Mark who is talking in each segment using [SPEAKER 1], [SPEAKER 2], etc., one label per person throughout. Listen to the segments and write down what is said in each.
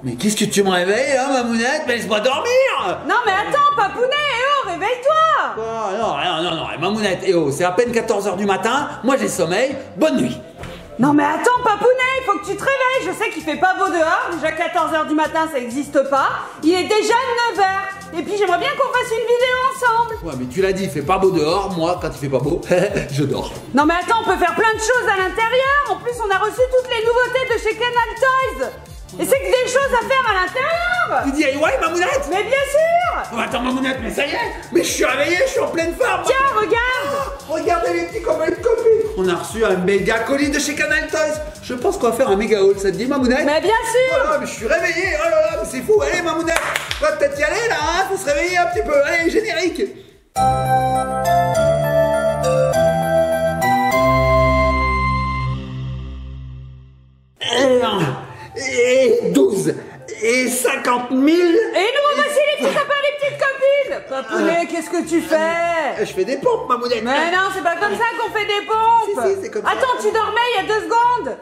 [SPEAKER 1] Mais qu'est-ce que tu me réveilles, hein, Mamounette? Mais laisse-moi dormir!
[SPEAKER 2] Non mais attends, Papounet, eh oh, réveille-toi!
[SPEAKER 1] Non, Mamounette, c'est à peine 14h du matin, moi j'ai sommeil, bonne nuit!
[SPEAKER 2] Non mais attends, Papounet, il faut que tu te réveilles. Je sais qu'il fait pas beau dehors, déjà 14h du matin ça existe pas. Il est déjà 9h. Et puis j'aimerais bien qu'on fasse une vidéo ensemble.
[SPEAKER 1] Ouais, mais tu l'as dit, il fait pas beau dehors, moi quand il fait pas beau, je dors.
[SPEAKER 2] Non mais attends, on peut faire plein de choses à l'intérieur. En plus on a reçu toutes les nouveautés de chez Canal Toys. Et c'est que des choses à faire à l'intérieur.
[SPEAKER 1] Tu dis ouais, Mamounette?
[SPEAKER 2] Mais bien sûr.
[SPEAKER 1] Oh, attends, Mamounette, mais ça y est, mais je suis réveillé, je suis en pleine forme.
[SPEAKER 2] Tiens, regarde.
[SPEAKER 1] Regardez les petits copains de copines. On a reçu un méga colis de chez Canal Toys. Je pense qu'on va faire un méga haul, ça te dit, Mamounette?
[SPEAKER 2] Mais bien sûr.
[SPEAKER 1] Oh là, mais je suis réveillé, oh là là, mais c'est fou. Allez, Mamounette, on va peut-être y aller là, hein, faut se réveiller un petit peu. Allez, générique. Et 12 et 50 000.
[SPEAKER 2] Et nous voici les petits copains, les petites copines. Papounet, qu'est-ce que tu fais?
[SPEAKER 1] Je fais des pompes, Mamounette.
[SPEAKER 2] Mais non, c'est pas comme ça qu'on fait des pompes.
[SPEAKER 1] Si, c'est comme ça.
[SPEAKER 2] Attends, tu dormais il y a 2 secondes.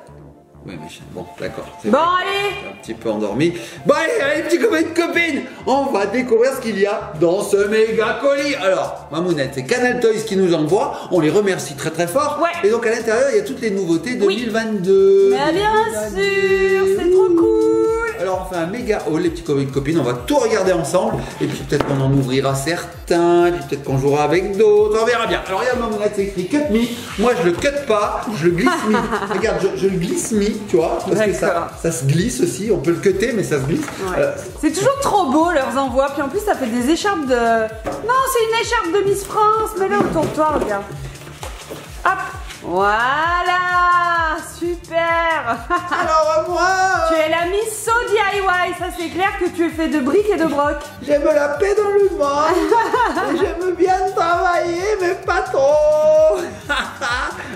[SPEAKER 1] Oui, mais bon, d'accord.
[SPEAKER 2] Bon, allez.
[SPEAKER 1] Un petit peu endormi. Bon, allez, petits copains de copines, on va découvrir ce qu'il y a dans ce méga colis. Alors, Mamounette, c'est Canal Toys qui nous envoie. On les remercie très très fort.
[SPEAKER 2] Ouais.
[SPEAKER 1] Et donc, à l'intérieur, il y a toutes les nouveautés 2022.
[SPEAKER 2] Oui. Mais bien sûr, c'est trop cool.
[SPEAKER 1] Alors, on fait un méga haul, les petits copains de copines. On va tout regarder ensemble. Et puis, peut-être qu'on en ouvrira certains. Et puis, peut-être qu'on jouera avec d'autres. On verra bien. Alors, regarde, Mamounette, c'est écrit cut me. Moi, je le cut pas, je le glisse me. Regarde, je le glisse me, tu vois. Parce que ça se glisse aussi. On peut le cutter, mais ça se glisse.
[SPEAKER 2] Ouais. C'est toujours trop beau, leurs envois. Puis en plus, ça fait des écharpes de. Non, c'est une écharpe de Miss France. Mets-la autour de toi, regarde. Hop. Voilà, super.
[SPEAKER 1] Alors moi,
[SPEAKER 2] tu es la Miss So DIY, ça c'est clair que tu es fait de briques et de broc.
[SPEAKER 1] J'aime la paix dans le monde. J'aime bien travailler, mais pas trop.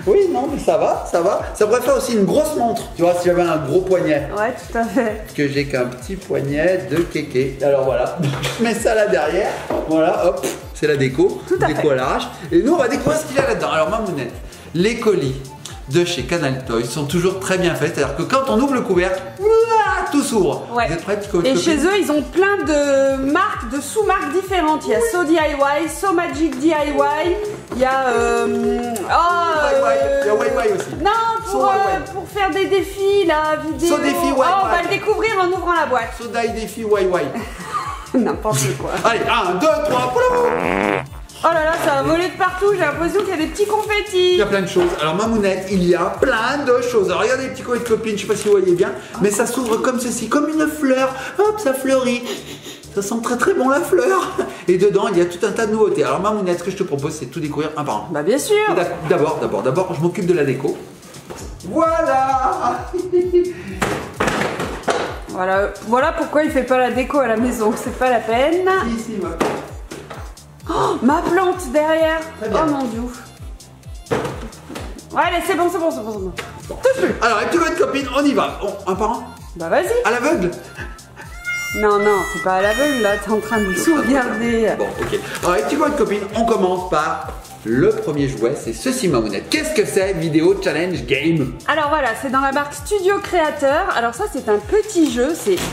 [SPEAKER 1] Oui, non, mais ça va, ça va. Ça pourrait faire aussi une grosse montre, tu vois, si j'avais un gros poignet.
[SPEAKER 2] Ouais, tout à fait.
[SPEAKER 1] Parce que j'ai qu'un petit poignet de kéké. Alors voilà, je mets ça là derrière. Voilà, hop, c'est la déco.
[SPEAKER 2] Tout à
[SPEAKER 1] déco
[SPEAKER 2] fait.
[SPEAKER 1] à l'arrache. Et nous, on va découvrir ce qu'il y a là-dedans. Alors, Mamounette, les colis de chez Canal Toys sont toujours très bien faits. C'est-à-dire que quand on ouvre le couvercle, tout s'ouvre.
[SPEAKER 2] Ouais.
[SPEAKER 1] Vous êtes prêts, petit colis?
[SPEAKER 2] Et chez eux, ils ont plein de marques, de sous-marques différentes. Il y a So DIY, So Magic DIY, il y a...
[SPEAKER 1] il y a YY aussi.
[SPEAKER 2] Non, pour faire des défis, la vidéo...
[SPEAKER 1] So défi YY.
[SPEAKER 2] Oh, on va le découvrir en ouvrant la boîte.
[SPEAKER 1] Soda défi YY.
[SPEAKER 2] N'importe quoi.
[SPEAKER 1] Allez, 1, 2, 3,
[SPEAKER 2] Oh là là, ça va voler de partout, j'ai l'impression qu'il y a des petits confettis.
[SPEAKER 1] Il y a plein de choses. Alors, Mamounette, il y a plein de choses. Alors, regardez les petits colis de copines, je sais pas si vous voyez bien, mais ça s'ouvre comme ceci, comme une fleur. Hop, ça fleurit. Ça sent très très bon la fleur. Et dedans, il y a tout un tas de nouveautés. Alors, Mamounette, ce que je te propose, c'est de tout découvrir un par un.
[SPEAKER 2] Bah bien sûr.
[SPEAKER 1] D'abord, je m'occupe de la déco. Voilà.
[SPEAKER 2] Voilà pourquoi il fait pas la déco à la maison, c'est pas la peine.
[SPEAKER 1] Ici, ma
[SPEAKER 2] Oh, ma plante derrière.
[SPEAKER 1] Très bien.
[SPEAKER 2] Oh mon dieu. Ouais, allez, c'est bon. Touche plus.
[SPEAKER 1] Alors, les petits colis de copines, on y va. Un par un.
[SPEAKER 2] Bah vas-y.
[SPEAKER 1] À l'aveugle.
[SPEAKER 2] Non, c'est pas à l'aveugle là, t'es en train de tout regarder.
[SPEAKER 1] Bon, ok. Alors, les petits colis de copines, on commence par le premier jouet, c'est ceci, Mamounette. Qu'est-ce que c'est? Vidéo Challenge Game.
[SPEAKER 2] Alors voilà, c'est dans la marque Studio Créateur. Alors ça, c'est un petit jeu,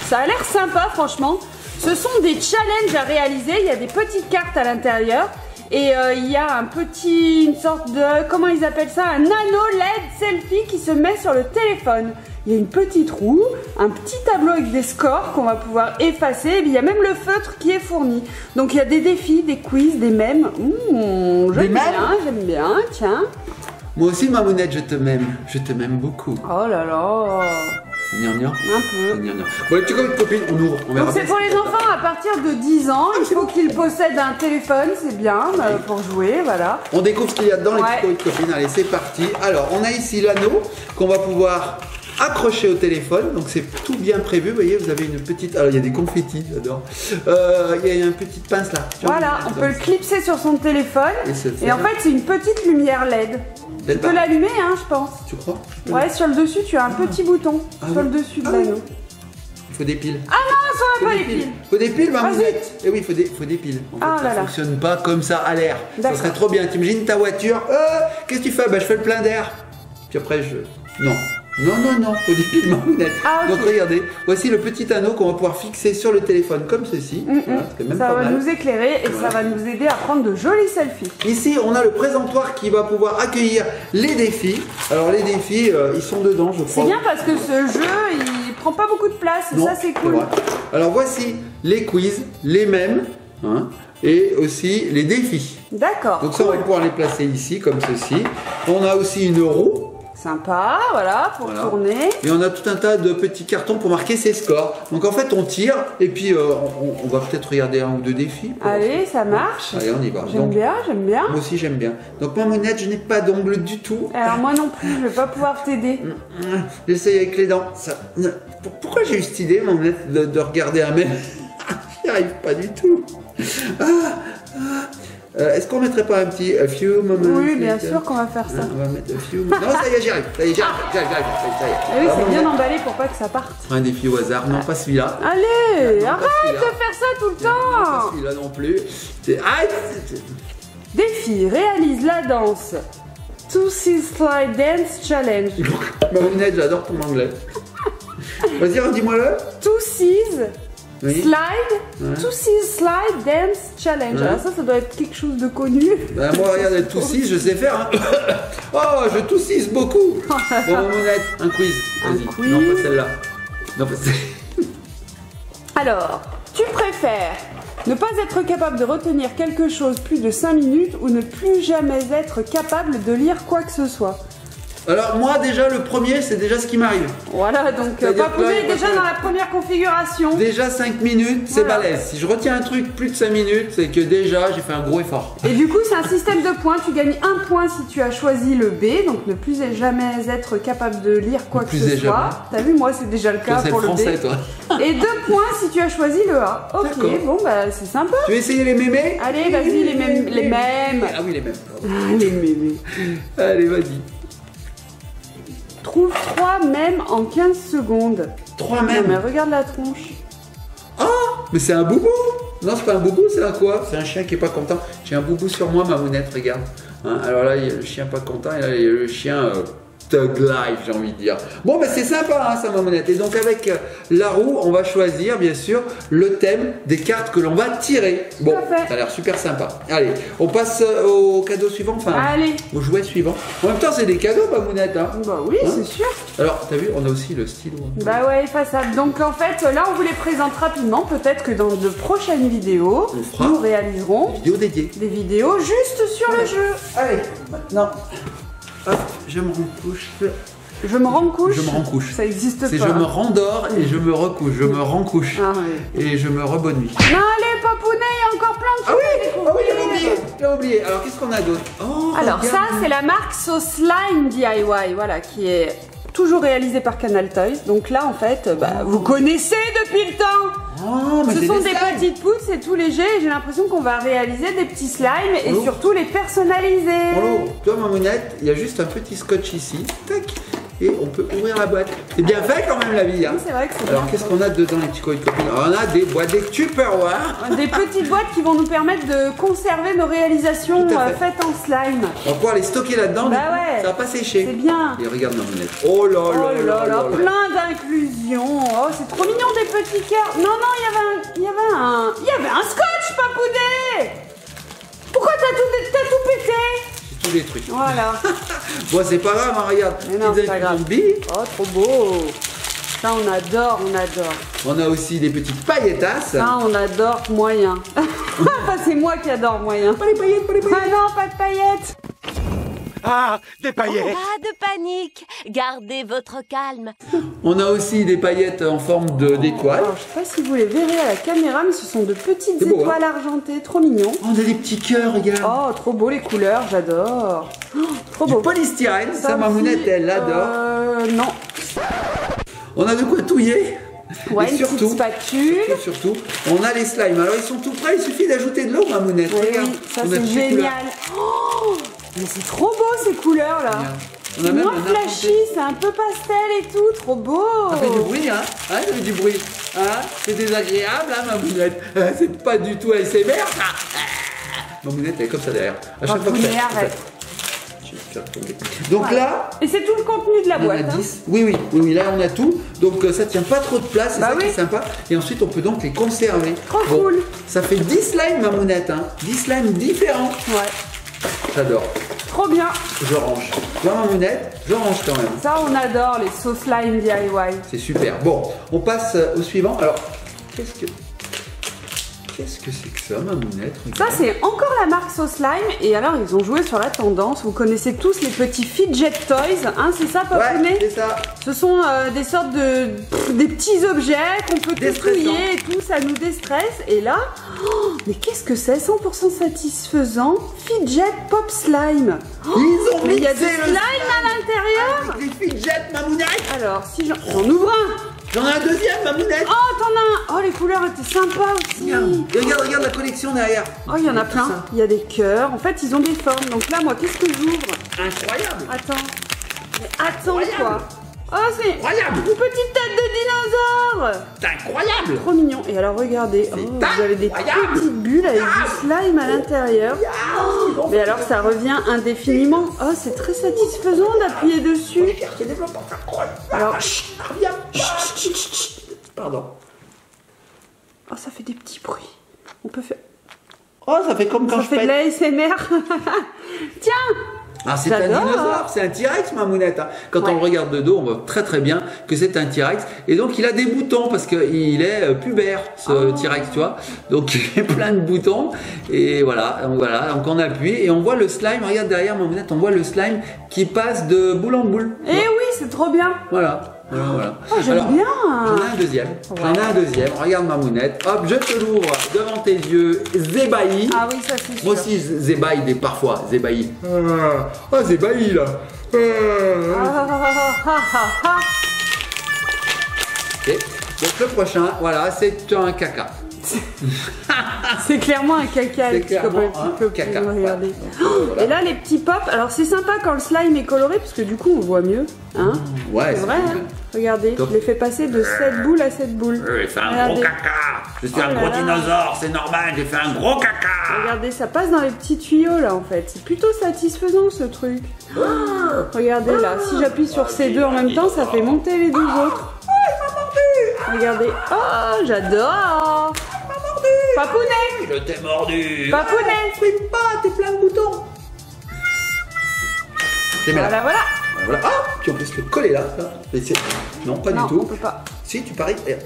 [SPEAKER 2] ça a l'air sympa franchement. Ce sont des challenges à réaliser, il y a des petites cartes à l'intérieur. Et il y a une sorte de, comment ils appellent ça? Un anneau LED selfie qui se met sur le téléphone. Il y a une petite roue, un petit tableau avec des scores qu'on va pouvoir effacer. Et puis, il y a même le feutre qui est fourni. Donc il y a des défis, des quiz, des mèmes. J'aime bien, tiens.
[SPEAKER 1] Moi aussi, Mamounette, je te m'aime beaucoup.
[SPEAKER 2] Oh là là.
[SPEAKER 1] Gnangnan.
[SPEAKER 2] Un peu.
[SPEAKER 1] Gnangnan. Bon, les petits colis de copines, on ouvre, on verra
[SPEAKER 2] Donc c'est
[SPEAKER 1] bien.
[SPEAKER 2] pour les enfants à partir de 10 ans, il faut qu'ils possèdent un téléphone, c'est bien pour jouer, voilà.
[SPEAKER 1] On découvre ce qu'il y a dedans, les
[SPEAKER 2] Ouais.
[SPEAKER 1] petits colis de copines. Allez, c'est parti. Alors, on a ici l'anneau qu'on va pouvoir accrocher au téléphone. Donc, c'est tout bien prévu. Vous voyez, vous avez une petite... Alors, il y a des confettis, j'adore. Il y a une petite pince là.
[SPEAKER 2] Voilà, on peut le clipser sur son téléphone.
[SPEAKER 1] Et
[SPEAKER 2] en fait, c'est une petite lumière LED. Tu peux l'allumer, hein, je pense.
[SPEAKER 1] Tu crois?
[SPEAKER 2] Ouais, sur le dessus, tu as un petit bouton. Sur le dessus de l'anneau.
[SPEAKER 1] Il faut des piles.
[SPEAKER 2] Ah non, ça va pas les piles.
[SPEAKER 1] Il faut des piles, Mamounette. Eh oui, il faut des piles. En fait,
[SPEAKER 2] Ah
[SPEAKER 1] ça
[SPEAKER 2] là là.
[SPEAKER 1] fonctionne pas comme ça à l'air. Ça
[SPEAKER 2] D'accord.
[SPEAKER 1] serait trop bien. T'imagines ta voiture. Qu'est-ce que tu fais? Bah, je fais le plein d'air. Puis après, Non. Non, non, non, faut des piles Mamounette.
[SPEAKER 2] Ah, ok.
[SPEAKER 1] Donc regardez, voici le petit anneau qu'on va pouvoir fixer sur le téléphone comme ceci. Voilà, c'est même
[SPEAKER 2] Ça
[SPEAKER 1] pas
[SPEAKER 2] va
[SPEAKER 1] mal.
[SPEAKER 2] nous éclairer et
[SPEAKER 1] Voilà.
[SPEAKER 2] ça va nous aider à prendre de jolis selfies.
[SPEAKER 1] Ici, on a le présentoir qui va pouvoir accueillir les défis. Alors les défis, ils sont dedans, je crois.
[SPEAKER 2] C'est bien parce que ce jeu, il prend pas beaucoup de place et
[SPEAKER 1] Non,
[SPEAKER 2] ça c'est cool.
[SPEAKER 1] vrai. Alors voici les quiz, les mêmes, hein, et aussi les défis.
[SPEAKER 2] D'accord.
[SPEAKER 1] Donc ça, on va pouvoir les placer ici, comme ceci. On a aussi une roue.
[SPEAKER 2] Sympa, voilà, pour
[SPEAKER 1] Voilà.
[SPEAKER 2] tourner.
[SPEAKER 1] Et on a tout un tas de petits cartons pour marquer ses scores. Donc en fait, on tire et puis on va peut-être regarder un ou deux défis.
[SPEAKER 2] Allez, ça marche.
[SPEAKER 1] Allez, on y va.
[SPEAKER 2] J'aime
[SPEAKER 1] Donc,
[SPEAKER 2] bien, j'aime bien.
[SPEAKER 1] moi aussi, j'aime bien. Donc Mamounette, je n'ai pas d'ongles du tout.
[SPEAKER 2] Alors moi non plus, je vais pas pouvoir t'aider.
[SPEAKER 1] J'essaye avec les dents. Ça... Pourquoi j'ai eu cette idée, Mamounette, de regarder un mème? J'y arrive pas du tout. Est-ce qu'on mettrait pas un petit a few moments?
[SPEAKER 2] Oui, bien sûr qu'on va faire ça.
[SPEAKER 1] On va mettre a few moments. Non, ça y est, j'y arrive. Ça y est, j'arrive. Ça y est.
[SPEAKER 2] Et oui,
[SPEAKER 1] Alors,
[SPEAKER 2] c'est bien
[SPEAKER 1] Mamounette,
[SPEAKER 2] emballé pour pas que ça parte.
[SPEAKER 1] un défi au hasard. Non, pas celui-là.
[SPEAKER 2] Allez,
[SPEAKER 1] Non, pas
[SPEAKER 2] arrête
[SPEAKER 1] celui-là.
[SPEAKER 2] de faire ça tout le
[SPEAKER 1] Pas
[SPEAKER 2] temps.
[SPEAKER 1] celui-là non plus. Arrête.
[SPEAKER 2] Défi, réalise la danse. 2C Slide Dance Challenge.
[SPEAKER 1] Mamounette, j'adore ton anglais. Vas-y, redis-moi-le.
[SPEAKER 2] 2C's
[SPEAKER 1] Oui.
[SPEAKER 2] Slide,
[SPEAKER 1] Ouais.
[SPEAKER 2] 2C's Slide Dance Challenge.
[SPEAKER 1] Ouais.
[SPEAKER 2] Alors ça doit être quelque chose de connu.
[SPEAKER 1] Ben, moi, regarde, elle toussise, je sais faire. Hein. Oh, je toussise beaucoup. Bon, Mamounette, un quiz.
[SPEAKER 2] Un
[SPEAKER 1] Vas-y.
[SPEAKER 2] quiz.
[SPEAKER 1] Non, pas celle-là. Non, pas celle-là.
[SPEAKER 2] Alors, tu préfères ne pas être capable de retenir quelque chose plus de 5 minutes ou ne plus jamais être capable de lire quoi que ce soit?
[SPEAKER 1] Alors, moi, déjà, le premier, c'est déjà ce qui m'arrive.
[SPEAKER 2] Voilà, donc
[SPEAKER 1] C'est-à-dire
[SPEAKER 2] Papounet
[SPEAKER 1] que là,
[SPEAKER 2] est
[SPEAKER 1] il va
[SPEAKER 2] déjà
[SPEAKER 1] falloir-
[SPEAKER 2] dans la première configuration.
[SPEAKER 1] Déjà 5 minutes, c'est
[SPEAKER 2] Voilà.
[SPEAKER 1] balèze. Si je retiens un truc plus de 5 minutes, c'est que déjà, j'ai fait un gros effort.
[SPEAKER 2] Et du coup, c'est un système de points. Tu gagnes 1 point si tu as choisi le B, donc ne plus jamais être capable de lire quoi
[SPEAKER 1] Ne
[SPEAKER 2] que
[SPEAKER 1] plus
[SPEAKER 2] ce
[SPEAKER 1] jamais.
[SPEAKER 2] soit. T'as vu, moi, c'est déjà le
[SPEAKER 1] Toi,
[SPEAKER 2] cas
[SPEAKER 1] c'est
[SPEAKER 2] pour le
[SPEAKER 1] français,
[SPEAKER 2] B.
[SPEAKER 1] toi.
[SPEAKER 2] Et 2 points si tu as choisi le A. Ok,
[SPEAKER 1] D'accord.
[SPEAKER 2] bon, bah, c'est sympa.
[SPEAKER 1] Tu veux essayer les mémés?
[SPEAKER 2] Allez, vas-y, les mêmes. Les mêmes.
[SPEAKER 1] Ah oui, les mêmes. pardon.
[SPEAKER 2] Les mémés.
[SPEAKER 1] Allez, vas-y.
[SPEAKER 2] Trouve 3 mèmes en 15 secondes.
[SPEAKER 1] 3
[SPEAKER 2] Non, mais
[SPEAKER 1] mêmes.
[SPEAKER 2] regarde la tronche.
[SPEAKER 1] Oh, mais c'est un boubou. Non, c'est pas un boubou, c'est un quoi? C'est un chien qui est pas content. J'ai un boubou sur moi, Mamounette, regarde. Hein, alors là, il y a le chien pas content et là, il y a le chien thug life, j'ai envie de dire. Bon, bah c'est sympa, hein, ça, Mamounette. Et donc, avec la roue, on va choisir, bien sûr, le thème des cartes que l'on va tirer. Bon,
[SPEAKER 2] Tout à fait.
[SPEAKER 1] ça a l'air super sympa. Allez, on passe au cadeau suivant, enfin,
[SPEAKER 2] Allez.
[SPEAKER 1] au jouet suivant. En même temps, c'est des cadeaux, Mamounette. Hein.
[SPEAKER 2] Bah oui,
[SPEAKER 1] Hein
[SPEAKER 2] c'est sûr.
[SPEAKER 1] Alors, t'as vu, on a aussi le stylo.
[SPEAKER 2] Bah ouais, effaçable. Donc en fait, là, on vous les présente rapidement. Peut-être que dans de prochaines vidéos,
[SPEAKER 1] On fera
[SPEAKER 2] nous réaliserons
[SPEAKER 1] Vidéo dédiée.
[SPEAKER 2] des vidéos juste sur le jeu.
[SPEAKER 1] Allez, maintenant, hop, je me recouche.
[SPEAKER 2] Je me rends couche.
[SPEAKER 1] Je me rends couche.
[SPEAKER 2] Ça existe
[SPEAKER 1] C'est
[SPEAKER 2] pas.
[SPEAKER 1] je me rendors et je me recouche. Je me rencouche
[SPEAKER 2] Ah ouais.
[SPEAKER 1] et je me rebonne nuit.
[SPEAKER 2] Non, allez, Papounet, il y a encore plein de
[SPEAKER 1] Ah
[SPEAKER 2] choses
[SPEAKER 1] oui,
[SPEAKER 2] à découvrir.
[SPEAKER 1] j'avais oublié. J'avais oublié. Alors, qu'est-ce qu'on a d'autre? Oh,
[SPEAKER 2] Alors
[SPEAKER 1] regarde.
[SPEAKER 2] ça, c'est la marque So Slime DIY, voilà, qui est toujours réalisée par Canal Toys. Donc là, en fait, bah, vous connaissez depuis le temps.
[SPEAKER 1] Oh, mais
[SPEAKER 2] Ce
[SPEAKER 1] c'est
[SPEAKER 2] sont
[SPEAKER 1] des
[SPEAKER 2] des
[SPEAKER 1] slimes.
[SPEAKER 2] petites poudres, c'est tout léger. Et j'ai l'impression qu'on va réaliser des petits slimes et
[SPEAKER 1] Oh.
[SPEAKER 2] surtout les personnaliser.
[SPEAKER 1] Oh, toi, Mamounette, il y a juste un petit scotch ici. Tac. Et on peut ouvrir la boîte. C'est bien fait quand même la vie. Hein.
[SPEAKER 2] Oui, c'est vrai que c'est
[SPEAKER 1] Alors,
[SPEAKER 2] bien
[SPEAKER 1] qu'est-ce
[SPEAKER 2] fait.
[SPEAKER 1] qu'on a dedans, les petits colis de copines? Alors, on a des boîtes, des Tupperware.
[SPEAKER 2] Des petites boîtes qui vont nous permettre de conserver nos réalisations
[SPEAKER 1] Tout à fait.
[SPEAKER 2] faites en slime.
[SPEAKER 1] On va pouvoir les stocker là-dedans.
[SPEAKER 2] Bah
[SPEAKER 1] du coup,
[SPEAKER 2] ouais.
[SPEAKER 1] ça va pas sécher.
[SPEAKER 2] C'est bien.
[SPEAKER 1] Et regarde Mamounette. Oh là
[SPEAKER 2] Oh
[SPEAKER 1] là
[SPEAKER 2] là là,
[SPEAKER 1] là.
[SPEAKER 2] plein d'inclusions. Oh, c'est trop mignon des petits cœurs. Non, non, il y avait un scotch, Papounet. Pourquoi t'as tout pété?
[SPEAKER 1] Tous les trucs.
[SPEAKER 2] Voilà.
[SPEAKER 1] Bon, c'est pas grave, hein, regarde.
[SPEAKER 2] Mais non,
[SPEAKER 1] Des
[SPEAKER 2] c'est pas grave.
[SPEAKER 1] zombies.
[SPEAKER 2] Oh, trop beau. Ça, on adore, on adore.
[SPEAKER 1] On a aussi des petites pailletasses.
[SPEAKER 2] Ça, on adore moyen. Enfin, c'est moi qui adore moyen.
[SPEAKER 1] Pas les paillettes, pas les paillettes.
[SPEAKER 2] Ah non, pas de paillettes.
[SPEAKER 3] Ah, des paillettes.
[SPEAKER 4] Pas de panique, gardez votre calme.
[SPEAKER 1] On a aussi des paillettes en forme d'étoiles.
[SPEAKER 2] Alors, je sais pas si vous les verrez à la caméra, mais ce sont de petites
[SPEAKER 1] C'est beau,
[SPEAKER 2] étoiles argentées, trop mignon.
[SPEAKER 1] On a des petits cœurs, regarde.
[SPEAKER 2] Oh, trop beau les couleurs, j'adore. Oh, trop
[SPEAKER 1] Du
[SPEAKER 2] beau.
[SPEAKER 1] polystyrène, ça,
[SPEAKER 2] aussi,
[SPEAKER 1] Mamounette, elle l'adore.
[SPEAKER 2] Non.
[SPEAKER 1] On a de quoi touiller.
[SPEAKER 2] Ouais,
[SPEAKER 1] Et
[SPEAKER 2] une
[SPEAKER 1] surtout,
[SPEAKER 2] petite spatule.
[SPEAKER 1] surtout, on a les slimes. Alors, ils sont tout prêts, il suffit d'ajouter de l'eau, Mamounette.
[SPEAKER 2] Oui,
[SPEAKER 1] Regarde.
[SPEAKER 2] ça
[SPEAKER 1] On a
[SPEAKER 2] c'est
[SPEAKER 1] toutes les couleurs.
[SPEAKER 2] génial. Oh, mais c'est trop beau ces couleurs là.
[SPEAKER 1] Regarde. On a
[SPEAKER 2] C'est
[SPEAKER 1] même
[SPEAKER 2] moins
[SPEAKER 1] un
[SPEAKER 2] flashy,
[SPEAKER 1] argenté.
[SPEAKER 2] c'est un peu pastel et tout, trop beau.
[SPEAKER 1] Ça fait du bruit, hein? Ça fait du bruit. Hein? C'est désagréable, hein, Mamounette? C'est pas du tout ASMR, ça. Mamounette, elle est comme ça derrière. À chaque fois que
[SPEAKER 2] Papounet,
[SPEAKER 1] ça-
[SPEAKER 2] arrête.
[SPEAKER 1] faire tomber. Donc
[SPEAKER 2] Voilà.
[SPEAKER 1] là,
[SPEAKER 2] Et c'est tout le contenu de la
[SPEAKER 1] on en a
[SPEAKER 2] boîte.
[SPEAKER 1] 10. Oui, là on a tout. Donc ça tient pas trop de place, c'est
[SPEAKER 2] Bah
[SPEAKER 1] ça qui
[SPEAKER 2] oui.
[SPEAKER 1] est sympa. Et ensuite on peut donc les conserver.
[SPEAKER 2] Trop cool.
[SPEAKER 1] Ça fait 10 slimes, Mamounette, hein. 10 slimes différents.
[SPEAKER 2] Ouais.
[SPEAKER 1] J'adore.
[SPEAKER 2] Trop bien.
[SPEAKER 1] Je range. Tu vois, Mamounette, je range quand même.
[SPEAKER 2] Ça, on adore les sauce slime DIY.
[SPEAKER 1] C'est super. Bon, on passe au suivant. Alors, qu'est-ce que c'est que ça, Mamounette?
[SPEAKER 2] Ça, c'est encore la marque Sauce Slime. Et alors, ils ont joué sur la tendance. Vous connaissez tous les petits fidget toys. Hein, c'est ça, Papounet?
[SPEAKER 1] Ouais, c'est ça.
[SPEAKER 2] Ce sont des sortes des petits objets qu'on peut
[SPEAKER 1] Déstressant.
[SPEAKER 2] touiller et tout. Ça nous déstresse. Et là, oh, mais qu'est-ce que c'est? 100% satisfaisant. Fidget Pop Slime. Oh,
[SPEAKER 1] Ils ont
[SPEAKER 2] mais il y a du
[SPEAKER 1] mixé
[SPEAKER 2] slime
[SPEAKER 1] le
[SPEAKER 2] à l'intérieur.
[SPEAKER 1] avec les fidgets, Mamounette.
[SPEAKER 2] Alors, si j'en ouvre un.
[SPEAKER 1] J'en ai un deuxième, Mamounette.
[SPEAKER 2] Oh, t'en as un. Oh, les couleurs étaient sympas aussi.
[SPEAKER 1] Regarde la collection derrière.
[SPEAKER 2] Oh, il y en a plein.
[SPEAKER 1] Ça.
[SPEAKER 2] Il y a des cœurs. En fait, ils ont des formes. Donc là, moi, qu'est-ce que j'ouvre?
[SPEAKER 1] Incroyable.
[SPEAKER 2] Attends. Mais attends,
[SPEAKER 1] Incroyable.
[SPEAKER 2] quoi. Oh, c'est
[SPEAKER 1] Incroyable.
[SPEAKER 2] une petite tête de dinosaure.
[SPEAKER 1] C'est incroyable.
[SPEAKER 2] Trop mignon. Et alors, regardez. Oh, vous avez des
[SPEAKER 1] incroyable.
[SPEAKER 2] petites bulles avec du slime à l'intérieur. Oh, mais alors, ça revient indéfiniment. Oh, c'est très satisfaisant d'appuyer dessus. Alors, chut.
[SPEAKER 1] Pardon.
[SPEAKER 2] Oh, ça fait des petits bruits. On peut faire...
[SPEAKER 1] Oh, ça fait comme quand
[SPEAKER 2] Ça
[SPEAKER 1] je
[SPEAKER 2] fait de
[SPEAKER 1] pète.
[SPEAKER 2] l'ASMR. Tiens.
[SPEAKER 1] Ah, c'est un
[SPEAKER 2] J'adore.
[SPEAKER 1] dinosaure, c'est un T-Rex, Mamounette. Hein. Quand
[SPEAKER 2] Ouais.
[SPEAKER 1] on le regarde de dos, on voit très très bien que c'est un T-Rex. Et donc, il a des boutons parce qu'il est pubère, ce T-Rex, tu vois. Donc, il a plein de boutons. Et voilà, donc on appuie et on voit le slime. Regarde derrière, Mamounette, on voit le slime qui passe de boule en boule.
[SPEAKER 2] Eh oui, c'est trop bien.
[SPEAKER 1] Voilà.
[SPEAKER 2] Oh, j'aime
[SPEAKER 1] Alors,
[SPEAKER 2] bien.
[SPEAKER 1] J'en ai un deuxième. J'en ai un deuxième. Regarde, Mamounette. Hop, je te l'ouvre devant tes yeux, zébahi.
[SPEAKER 2] Ah oui, ça c'est sûr.
[SPEAKER 1] Moi aussi, zébahi des parfois, zébahi. Ah, zébahi là. Ok. Donc le prochain, voilà, c'est un caca.
[SPEAKER 2] C'est clairement un caca.
[SPEAKER 1] C'est
[SPEAKER 2] le petit
[SPEAKER 1] clairement
[SPEAKER 2] copain,
[SPEAKER 1] un
[SPEAKER 2] petit copain,
[SPEAKER 1] caca.
[SPEAKER 2] regardez.
[SPEAKER 1] Voilà.
[SPEAKER 2] Et là, les petits pops. Alors, c'est sympa quand le slime est coloré parce que du coup, on voit mieux. Hein,
[SPEAKER 1] Ouais,
[SPEAKER 2] c'est vrai.
[SPEAKER 1] cool.
[SPEAKER 2] Hein. Regardez,
[SPEAKER 1] Top.
[SPEAKER 2] je les fais passer de 7 boules à 7 boules.
[SPEAKER 1] J'ai fait un
[SPEAKER 2] Regardez.
[SPEAKER 1] gros caca. Je suis
[SPEAKER 2] Oh
[SPEAKER 1] un
[SPEAKER 2] là
[SPEAKER 1] gros
[SPEAKER 2] là.
[SPEAKER 1] dinosaure, c'est normal, j'ai fait un gros caca.
[SPEAKER 2] Regardez, ça passe dans les petits tuyaux là en fait. C'est plutôt satisfaisant ce truc. Oh, regardez là, si j'appuie sur ces deux en même temps, ça fait monter les deux autres. Regardez. Oh, j'adore. Papounet.
[SPEAKER 1] Je t'ai mordu.
[SPEAKER 2] Papounet.
[SPEAKER 1] Flippe pas, t'es plein de boutons. Les mets là.
[SPEAKER 2] Voilà.
[SPEAKER 1] Voilà. Ah, puis on peut se le coller là. Ça. Et c'est- non, pas
[SPEAKER 2] Non,
[SPEAKER 1] du tout.
[SPEAKER 2] on peut pas.
[SPEAKER 1] Si, tu paries. Et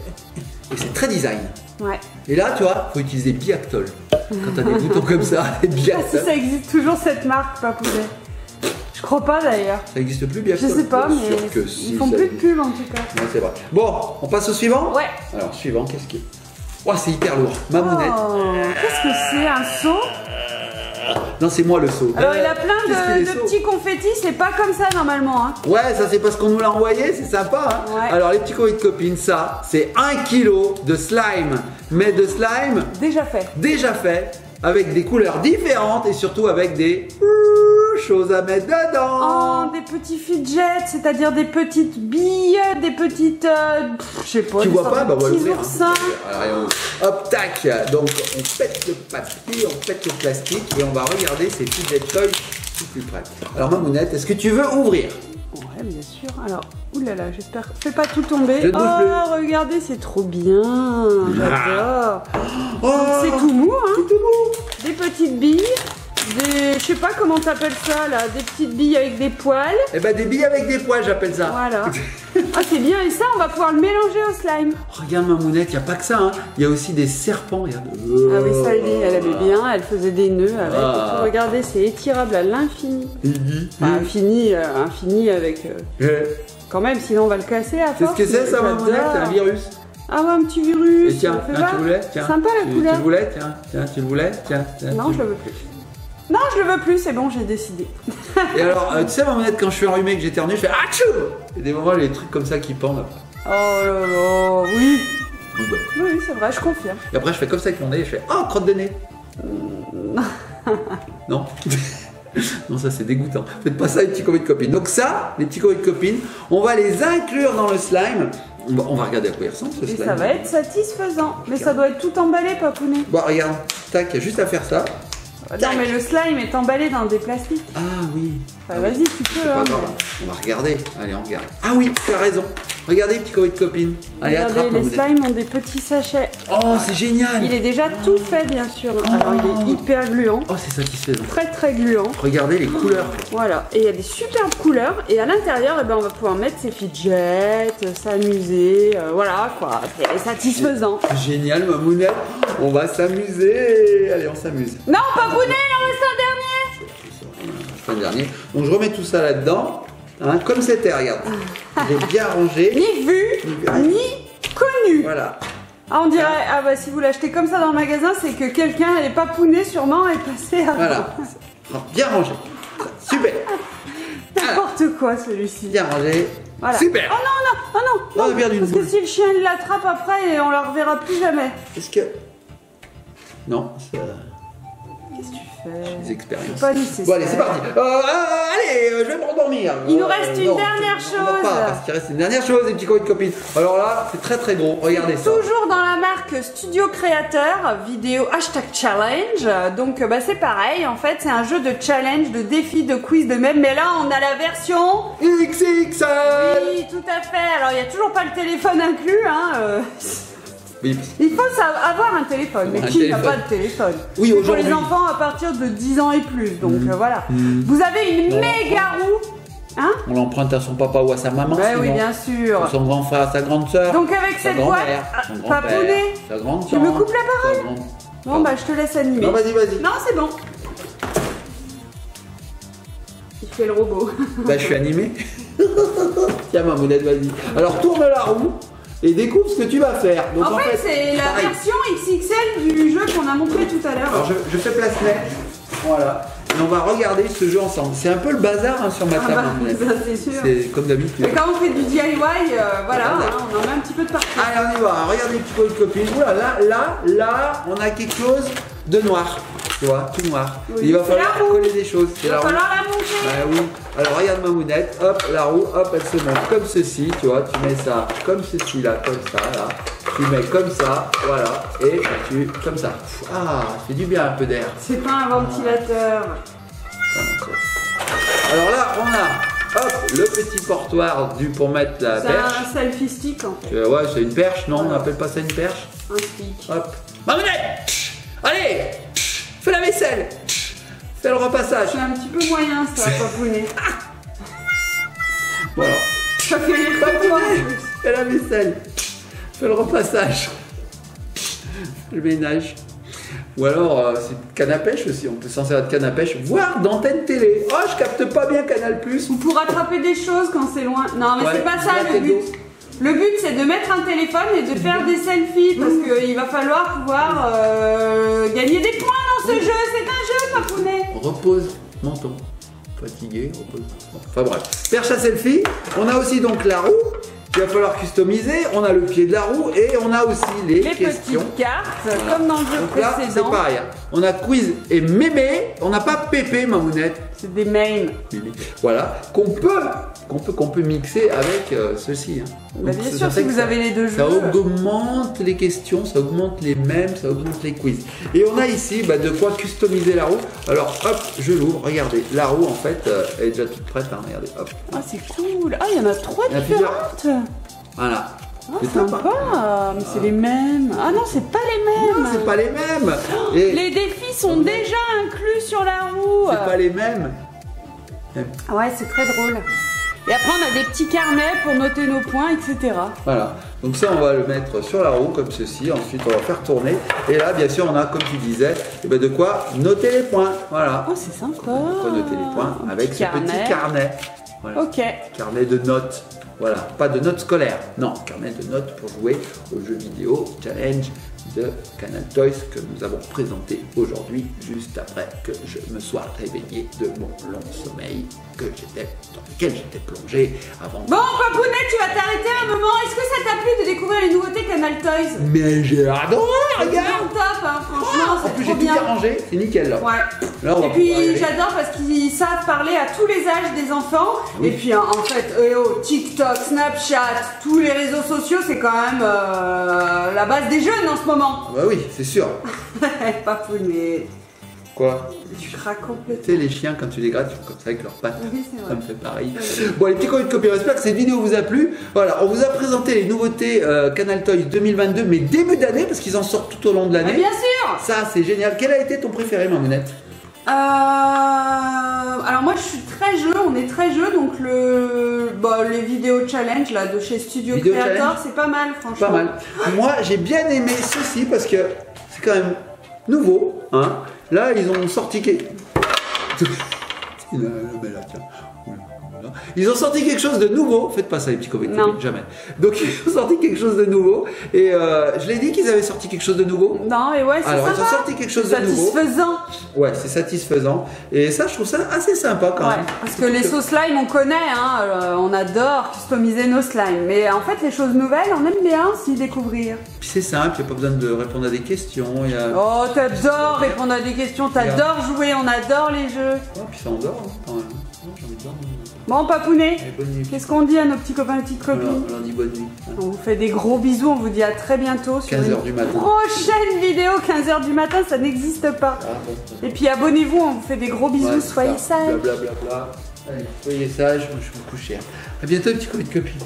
[SPEAKER 1] c'est très design.
[SPEAKER 2] Ouais.
[SPEAKER 1] Et là, tu vois, faut utiliser Biactol. Quand t'as des boutons comme ça,
[SPEAKER 2] Ah, si
[SPEAKER 1] Biactol.
[SPEAKER 2] ça existe toujours cette marque, Papounet. Je crois pas d'ailleurs.
[SPEAKER 1] Ça existe plus,
[SPEAKER 2] Je
[SPEAKER 1] Biactol?
[SPEAKER 2] sais pas,
[SPEAKER 1] Bien sûr
[SPEAKER 2] mais
[SPEAKER 1] que si,
[SPEAKER 2] ils font
[SPEAKER 1] ça
[SPEAKER 2] plus de
[SPEAKER 1] existe.
[SPEAKER 2] pub en tout cas.
[SPEAKER 1] Ouais, c'est vrai. Bon, on passe au suivant?
[SPEAKER 2] Ouais.
[SPEAKER 1] Alors, suivant, qu'est-ce qu'il y a? Oh, c'est hyper lourd. Mamounette.
[SPEAKER 2] Oh, qu'est-ce que c'est, un seau?
[SPEAKER 1] Non, c'est moi le seau.
[SPEAKER 2] Alors il a plein
[SPEAKER 1] Qu'est-ce qu'il est
[SPEAKER 2] de
[SPEAKER 1] saut
[SPEAKER 2] petits confettis, c'est pas comme ça normalement. Hein.
[SPEAKER 1] Ouais, ça c'est parce qu'on nous l'a envoyé, c'est sympa. Hein.
[SPEAKER 2] Ouais.
[SPEAKER 1] Alors les petits colis de copines, ça, c'est 1 kg de slime. Mais de slime
[SPEAKER 2] Déjà fait.
[SPEAKER 1] déjà fait, avec des couleurs différentes et surtout avec des choses à mettre dedans.
[SPEAKER 2] Oh, des petits fidgets, c'est-à-dire des petites billes, des petites... je sais pas,
[SPEAKER 1] Tu
[SPEAKER 2] des
[SPEAKER 1] vois
[SPEAKER 2] sortes
[SPEAKER 1] pas?
[SPEAKER 2] de
[SPEAKER 1] Bah on va
[SPEAKER 2] petits
[SPEAKER 1] l'ouvrir.
[SPEAKER 2] oursins.
[SPEAKER 1] Alors, hop, tac. Donc on pète le papier, on pète le plastique et on va regarder ces fidget toys tout plus près. Alors Mamounette, est-ce que tu veux ouvrir?
[SPEAKER 2] Ouais, bien sûr. Alors, oulala, j'espère... Fais pas tout tomber.
[SPEAKER 1] Je ne bouge
[SPEAKER 2] Oh, regardez, c'est trop bien. J'adore.
[SPEAKER 1] Oh,
[SPEAKER 2] C'est tout mou, hein.
[SPEAKER 1] c'est tout mou.
[SPEAKER 2] Des petites billes. Des... Je sais pas comment t'appelles ça, là. Des petites billes avec des poils.
[SPEAKER 1] Eh ben des billes avec des poils, j'appelle ça.
[SPEAKER 2] Voilà. Ah, c'est bien. Et ça, on va pouvoir le mélanger au slime.
[SPEAKER 1] Regarde Mamounette, il n'y a pas que ça, hein. Il y a aussi des serpents, regarde.
[SPEAKER 2] Ah oui, ça, elle aimait bien. Elle faisait des nœuds avec.
[SPEAKER 1] Ah.
[SPEAKER 2] Et tout. Regardez, c'est étirable à l'infini. Enfin, infini avec... Quand même, sinon on va le casser à
[SPEAKER 1] C'est ce
[SPEAKER 2] force.
[SPEAKER 1] que c'est ça,
[SPEAKER 2] J'adore.
[SPEAKER 1] Mamounette? C'est un virus.
[SPEAKER 2] Ah ouais, un petit virus.
[SPEAKER 1] Et tiens,
[SPEAKER 2] Fais
[SPEAKER 1] tu
[SPEAKER 2] voir.
[SPEAKER 1] le voulais? Tiens.
[SPEAKER 2] Sympa la couleur.
[SPEAKER 1] Tu le voulais? Tiens, tu le voulais? Tiens.
[SPEAKER 2] Non, je le veux plus. Non, je le veux plus, c'est bon, j'ai décidé.
[SPEAKER 1] Et alors, tu sais, Mamounette, quand je suis enrhumé et que j'éternue, je fais Achou! Et des moments, les trucs comme ça qui pendent après.
[SPEAKER 2] Oh là là, oui.
[SPEAKER 1] Oui, bah.
[SPEAKER 2] Oui, c'est vrai, je confirme.
[SPEAKER 1] Et après, je fais comme ça avec mon nez, je fais Oh, crotte de nez! Non? Non, ça c'est dégoûtant. Faites pas ça les petits colis de copines. Donc ça, les petits colis de copines, on va les inclure dans le slime. On va regarder à quoi il ressemble ce
[SPEAKER 2] Et
[SPEAKER 1] slime.
[SPEAKER 2] ça va être satisfaisant. Mais ça doit être tout emballé, Papounet.
[SPEAKER 1] Bon, regarde, tac, il y a juste à faire ça.
[SPEAKER 2] Non, mais le slime est emballé dans des plastiques.
[SPEAKER 1] Ah oui.
[SPEAKER 2] Enfin, vas-y, tu peux.
[SPEAKER 1] C'est pas
[SPEAKER 2] Hein,
[SPEAKER 1] grave. On va regarder. Allez, on regarde. Ah oui, tu as raison. Regardez, petit copain de copine. Allez,
[SPEAKER 2] regardez,
[SPEAKER 1] attrape.
[SPEAKER 2] les
[SPEAKER 1] Mamounette.
[SPEAKER 2] slimes ont des petits sachets.
[SPEAKER 1] Oh, c'est génial.
[SPEAKER 2] Il est déjà tout fait, bien sûr. Alors, il est hyper gluant.
[SPEAKER 1] Oh, c'est satisfaisant.
[SPEAKER 2] Très, très gluant.
[SPEAKER 1] Regardez les couleurs.
[SPEAKER 2] Voilà. Et il y a des superbes couleurs. Et à l'intérieur, eh ben, on va pouvoir mettre ses fidgets, s'amuser. Voilà, quoi. C'est satisfaisant.
[SPEAKER 1] Génial, Mamounette. On va s'amuser. Allez, on s'amuse.
[SPEAKER 2] Non, pas Bounet, il en reste un dernier.
[SPEAKER 1] Fin dernier. Donc, je remets tout ça là-dedans. Hein, comme c'était, regarde. J'ai bien rangé.
[SPEAKER 2] Ni vu, ni connu.
[SPEAKER 1] Voilà.
[SPEAKER 2] Ah, on dirait, ah bah si vous l'achetez comme ça dans le magasin, c'est que quelqu'un est papouné sûrement et passé à
[SPEAKER 1] Voilà. Bien rangé. Super.
[SPEAKER 2] n'importe quoi celui-ci.
[SPEAKER 1] Bien rangé.
[SPEAKER 2] Voilà.
[SPEAKER 1] Super.
[SPEAKER 2] Oh non, non, oh non,
[SPEAKER 1] On a perdu une
[SPEAKER 2] parce que
[SPEAKER 1] boule.
[SPEAKER 2] si le chien il l'attrape après et on la reverra plus jamais.
[SPEAKER 1] Est-ce que... Non, ça...
[SPEAKER 2] Qu'est-ce que tu fais?
[SPEAKER 1] des expériences.
[SPEAKER 2] Pas nécessaire.
[SPEAKER 1] Bon, allez, c'est parti. Allez, je vais me rendormir.
[SPEAKER 2] Il nous reste une
[SPEAKER 1] non,
[SPEAKER 2] dernière
[SPEAKER 1] on dort
[SPEAKER 2] chose.
[SPEAKER 1] pas, parce qu'il reste une dernière chose, les petits copains de copines. Alors là, c'est très très gros. Regardez ça.
[SPEAKER 2] Toujours dans la marque Studio Créateur, vidéo #challenge. Donc bah, c'est pareil, en fait c'est un jeu de challenge, de défi, de quiz, de même. Mais là on a la version
[SPEAKER 1] XXL.
[SPEAKER 2] Oui, tout à fait. Alors il n'y a toujours pas le téléphone inclus. Hein,
[SPEAKER 1] Oui.
[SPEAKER 2] Il faut avoir un téléphone, mais
[SPEAKER 1] Un
[SPEAKER 2] qui n'a
[SPEAKER 1] téléphone.
[SPEAKER 2] pas de téléphone?
[SPEAKER 1] Oui,
[SPEAKER 2] C'est pour
[SPEAKER 1] aujourd'hui.
[SPEAKER 2] les enfants à partir de 10 ans et plus, donc voilà. Vous avez une méga roue, hein?
[SPEAKER 1] On l'emprunte à son papa ou à sa maman.
[SPEAKER 2] Bah oui,
[SPEAKER 1] sinon.
[SPEAKER 2] bien sûr.
[SPEAKER 1] À son grand frère, à sa grande sœur.
[SPEAKER 2] Donc avec
[SPEAKER 1] sa
[SPEAKER 2] cette boîte,
[SPEAKER 1] grand-mère, son grand-père,
[SPEAKER 2] papounet,
[SPEAKER 1] sa grande
[SPEAKER 2] tu me
[SPEAKER 1] tante,
[SPEAKER 2] coupes la parole?
[SPEAKER 1] sa grande-
[SPEAKER 2] Bon bah je te laisse animer.
[SPEAKER 1] Non, vas-y, vas-y.
[SPEAKER 2] Non, c'est bon. Il fait le robot.
[SPEAKER 1] Bah, je suis animé. Tiens, Mamounette, vas-y. Alors, tourne la roue et découvre ce que tu vas faire. Donc,
[SPEAKER 2] En fait, c'est la
[SPEAKER 1] pareil.
[SPEAKER 2] version XXL du jeu qu'on a montré tout à l'heure.
[SPEAKER 1] Alors, je fais place nette. Voilà. Et on va regarder ce jeu ensemble. C'est un peu le bazar hein, sur ma table,
[SPEAKER 2] bah,
[SPEAKER 1] Mamounette.
[SPEAKER 2] ça, c'est sûr.
[SPEAKER 1] C'est comme d'habitude.
[SPEAKER 2] Mais quand on fait du DIY, voilà,
[SPEAKER 1] Voilà.
[SPEAKER 2] hein, on en met un petit peu de partout.
[SPEAKER 1] Allez, on y va. Regardez les petits copains de copines. Oula, là, on a quelque chose de noir. Tu vois, tout noir.
[SPEAKER 2] Oui,
[SPEAKER 1] Il va
[SPEAKER 2] c'est
[SPEAKER 1] falloir
[SPEAKER 2] la roue.
[SPEAKER 1] coller des choses. C'est
[SPEAKER 2] Il
[SPEAKER 1] la
[SPEAKER 2] va
[SPEAKER 1] roue.
[SPEAKER 2] falloir la monter.
[SPEAKER 1] Ah oui. Alors regarde Mamounette, hop, la roue, hop, elle se monte comme ceci, tu vois, tu mets ça comme ceci là, comme ça, là. Tu mets comme ça, voilà, et tu, comme ça. Ah, ça fait du bien un peu d'air.
[SPEAKER 2] C'est pas un ventilateur.
[SPEAKER 1] Alors là, on a, hop, le petit portoir pour mettre la
[SPEAKER 2] C'est
[SPEAKER 1] perche.
[SPEAKER 2] un selfie stick en fait.
[SPEAKER 1] Ouais, c'est une perche, non, on n'appelle pas ça une perche.
[SPEAKER 2] Un stick.
[SPEAKER 1] Hop. Mamounette, allez, fais la vaisselle, fais le repassage.
[SPEAKER 2] C'est un petit peu moyen ça, papounet.
[SPEAKER 1] Voilà.
[SPEAKER 2] Ça fait rire comme toi.
[SPEAKER 1] Fais la vaisselle. Fais le repassage. Le ménage. Ou alors, c'est canne à pêche aussi. On peut s'en servir de canne à pêche, voire d'antenne télé. Oh, je capte pas bien Canal+.
[SPEAKER 2] Ou pour attraper des choses quand c'est loin. Non, mais
[SPEAKER 1] Ouais,
[SPEAKER 2] c'est pas ça
[SPEAKER 1] là,
[SPEAKER 2] le
[SPEAKER 1] t'es
[SPEAKER 2] but.
[SPEAKER 1] dos.
[SPEAKER 2] Le but c'est de mettre un téléphone et de faire des selfies parce qu'il va falloir pouvoir gagner des points dans ce jeu. C'est un jeu, papounet.
[SPEAKER 1] Repose menton. Fatigué, repose. Bon, enfin bref. Perche à selfie. On a aussi donc la roue. Il va falloir customiser. On a le pied de la roue et on a aussi les
[SPEAKER 2] Les
[SPEAKER 1] questions.
[SPEAKER 2] petites cartes, comme dans le jeu
[SPEAKER 1] Donc là, c'est
[SPEAKER 2] précédent.
[SPEAKER 1] pareil. On a quiz et mémé. On n'a pas pépé, Mamounette.
[SPEAKER 2] C'est des mains.
[SPEAKER 1] Voilà, qu'on peut mixer avec ceci. Hein.
[SPEAKER 2] Bah,
[SPEAKER 1] Donc,
[SPEAKER 2] bien
[SPEAKER 1] ça
[SPEAKER 2] sûr,
[SPEAKER 1] fait
[SPEAKER 2] si
[SPEAKER 1] que
[SPEAKER 2] vous
[SPEAKER 1] ça-
[SPEAKER 2] avez les deux
[SPEAKER 1] Ça
[SPEAKER 2] jeux.
[SPEAKER 1] augmente les questions, ça augmente les mèmes, ça augmente les quiz. Et on a ici bah, de quoi customiser la roue. Alors hop, je l'ouvre, regardez, la roue en fait elle est déjà toute prête, hein. Regardez, hop.
[SPEAKER 2] Ah, c'est cool. Ah, il y en a 3
[SPEAKER 1] Il y en a
[SPEAKER 2] différentes.
[SPEAKER 1] Voilà.
[SPEAKER 2] Ah,
[SPEAKER 1] C'est top, hein.
[SPEAKER 2] sympa. Mais c'est les mêmes. Ah non, c'est pas les mêmes.
[SPEAKER 1] Non, c'est pas les mêmes. Et
[SPEAKER 2] Les défis sont déjà inclus sur la roue.
[SPEAKER 1] c'est pas les mêmes.
[SPEAKER 2] Ouais, c'est très drôle. Et après, on a des petits carnets pour noter nos points, etc.
[SPEAKER 1] Voilà, donc ça on va le mettre sur la roue comme ceci, ensuite on va faire tourner. Et là bien sûr on a, comme tu disais, eh ben, de quoi noter les points. Voilà.
[SPEAKER 2] Oh, c'est sympa.
[SPEAKER 1] On peut noter les points
[SPEAKER 2] Un
[SPEAKER 1] avec
[SPEAKER 2] petit
[SPEAKER 1] ce petit carnet. Voilà.
[SPEAKER 2] Ok.
[SPEAKER 1] Carnet de notes. Voilà, pas de notes scolaires. Non, carnet de notes pour jouer au jeu vidéo challenge de Canal Toys que nous avons présenté aujourd'hui, juste après que je me sois réveillé de mon long sommeil dans lequel j'étais plongé avant.
[SPEAKER 2] Bon, Papounet, tu vas t'arrêter un moment. Est-ce que ça t'a plu de découvrir les nouveautés Canal Toys?
[SPEAKER 1] Mais j'ai adoré,
[SPEAKER 2] C'est
[SPEAKER 1] regarde!
[SPEAKER 2] bien top, hein, franchement,
[SPEAKER 1] En
[SPEAKER 2] c'est
[SPEAKER 1] plus
[SPEAKER 2] trop
[SPEAKER 1] j'ai tout
[SPEAKER 2] bien.
[SPEAKER 1] arrangé, c'est nickel là.
[SPEAKER 2] Ouais.
[SPEAKER 1] Là, on va
[SPEAKER 2] Et puis
[SPEAKER 1] pouvoir y aller.
[SPEAKER 2] j'adore parce qu'ils savent parler à tous les âges des enfants.
[SPEAKER 1] Oui.
[SPEAKER 2] Et puis en fait, TikTok, Snapchat, tous les réseaux sociaux, c'est quand même la base des jeunes en ce moment.
[SPEAKER 1] Bah oui, c'est sûr.
[SPEAKER 2] Papounet.
[SPEAKER 1] Quoi?
[SPEAKER 2] Tu craques complètement.
[SPEAKER 1] Tu sais, les chiens, quand tu les grattes, ils font comme ça avec leurs pattes.
[SPEAKER 2] Oui, c'est vrai.
[SPEAKER 1] Ça me fait pareil. Bon, les petits copains de copie, j'espère que cette vidéo vous a plu. Voilà, on vous a présenté les nouveautés Canal Toys 2022, mais début d'année, parce qu'ils en sortent tout au long de l'année.
[SPEAKER 2] Bien sûr.
[SPEAKER 1] Ça, c'est génial. Quel a été ton préféré, Mamounette?
[SPEAKER 2] Alors moi je suis très jeu, on est très jeu, donc les vidéos challenge là de chez Studio
[SPEAKER 1] Vidéo
[SPEAKER 2] Creator,
[SPEAKER 1] challenge,
[SPEAKER 2] c'est pas mal franchement.
[SPEAKER 1] Pas mal. Moi, j'ai bien aimé ceci parce que c'est quand même nouveau. Hein. Là, ils ont sorti Ils ont sorti quelque chose de nouveau. Faites pas ça, les petits copains, jamais. Donc, ils ont sorti quelque chose de nouveau. Et je l'ai dit qu'ils avaient sorti quelque chose de nouveau.
[SPEAKER 2] Non, et ouais, c'est
[SPEAKER 1] alors,
[SPEAKER 2] sympa.
[SPEAKER 1] ils ont sorti quelque chose de nouveau.
[SPEAKER 2] Satisfaisant.
[SPEAKER 1] Ouais, c'est satisfaisant. Et ça, je trouve ça assez sympa quand même.
[SPEAKER 2] Parce que les sauces slime, on connaît, hein, on adore customiser nos slimes. Mais en fait, les choses nouvelles, on aime bien s'y découvrir.
[SPEAKER 1] Puis c'est simple, il n'y a pas besoin de répondre à des questions.
[SPEAKER 2] Oh, t'adores répondre à des questions, t'adores jouer, on adore les jeux.
[SPEAKER 1] Oh, puis ça endort, hein, quand même. J'ai envie de dormir.
[SPEAKER 2] Bon, Papounet,
[SPEAKER 1] Bonne nuit.
[SPEAKER 2] qu'est-ce qu'on dit à nos petits copains et petites copines?
[SPEAKER 1] On leur dit bonne nuit. Hein.
[SPEAKER 2] On vous fait des gros bisous, on vous dit à très bientôt sur
[SPEAKER 1] 15
[SPEAKER 2] une
[SPEAKER 1] h du matin.
[SPEAKER 2] prochaine vidéo. 15 h du matin, ça n'existe pas.
[SPEAKER 1] Ah, bon.
[SPEAKER 2] Et puis abonnez-vous, on vous fait des gros bisous,
[SPEAKER 1] Ouais,
[SPEAKER 2] soyez
[SPEAKER 1] ça.
[SPEAKER 2] sages.
[SPEAKER 1] Blablabla. Allez, soyez sages, moi je vais me coucher. A bientôt, petit copain de copine.